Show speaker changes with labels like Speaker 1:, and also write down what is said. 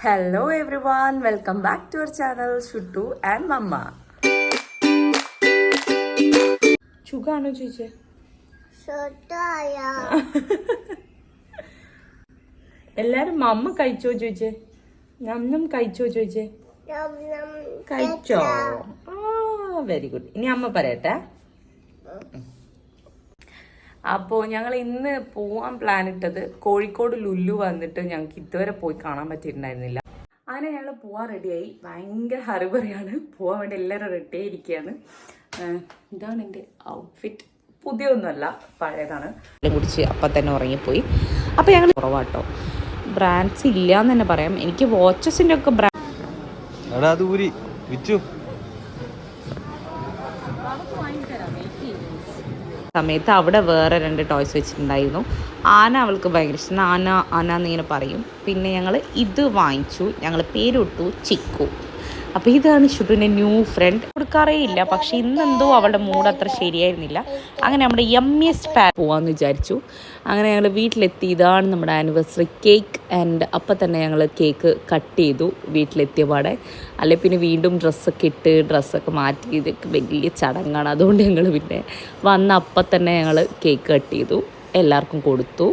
Speaker 1: Hello everyone, welcome back to our channel Shuttu and Mama. ചുഖാണോ ചോദിച്ചേ? എല്ലാരും മമ്മ കഴിച്ചോ ചോദിച്ചേ? ഞം കഴിച്ചോ ചോദിച്ചേ? കഴിച്ചോ? Very good. ഇനി അമ്മ പറയട്ടെ. അപ്പോൾ ഞങ്ങൾ ഇന്ന് പോവാൻ പ്ലാൻ ഇട്ടത് കോഴിക്കോട് ലുല്ലു വന്നിട്ട് ഞങ്ങൾക്ക് ഇതുവരെ പോയി കാണാൻ പറ്റിയിട്ടുണ്ടായിരുന്നില്ല. അങ്ങനെ ഞങ്ങൾ പോവാൻ റെഡിയായി. ഭയങ്കര ഹറിബറിയാണ്. പോവാൻ വേണ്ടി എല്ലാവരും റെഡി ആയിരിക്കുകയാണ്. ഇതാണ് എൻ്റെ ഔട്ട്ഫിറ്റ്. പുതിയൊന്നുമല്ല, പഴയതാണ്. കുടിച്ച് അപ്പം തന്നെ ഉറങ്ങിപ്പോയി. അപ്പോൾ ഞങ്ങൾ കുറവാട്ടോ, ബ്രാൻഡ്സ് ഇല്ല എന്ന് തന്നെ പറയാം. എനിക്ക് വാച്ചസിൻ്റെ ഒക്കെ ബ്രാൻഡ് സമയത്ത് അവിടെ വേറെ 2 ടോയ്സ് വെച്ചിട്ടുണ്ടായിരുന്നു. ആന അവൾക്ക് ഭയങ്കര ഇഷ്ടം. ആന എന്നിങ്ങനെ പറയും. പിന്നെ ഞങ്ങൾ ഇത് വാങ്ങിച്ചു. ഞങ്ങൾ പേരിട്ടു ചിക്കു. അപ്പോൾ ഇതാണ് ഷുട്ടുവിൻ്റെ ന്യൂ ഫ്രണ്ട്. കൊടുക്കാറേ ഇല്ല, പക്ഷേ ഇന്നെന്തോ അവളുടെ മൂഡ് അത്ര ശരിയായിരുന്നില്ല. അങ്ങനെ നമ്മുടെ യമ്മിയസ്റ്റ് പോവാമെന്ന് വിചാരിച്ചു. അങ്ങനെ ഞങ്ങൾ വീട്ടിലെത്തി. ഇതാണ് നമ്മുടെ ആനിവേഴ്സറി കേക്ക്. ആൻഡ് അപ്പം തന്നെ ഞങ്ങൾ കേക്ക് കട്ട് ചെയ്തു വീട്ടിലെത്തിയ പാടെ. അല്ലെ പിന്നെ വീണ്ടും ഡ്രസ്സൊക്കെ മാറ്റി, ഇതൊക്കെ വലിയ ചടങ്ങാണ്. അതുകൊണ്ട് ഞങ്ങൾ പിന്നെ വന്ന അപ്പം തന്നെ ഞങ്ങൾ കേക്ക് കട്ട് ചെയ്തു, എല്ലാവർക്കും കൊടുത്തു.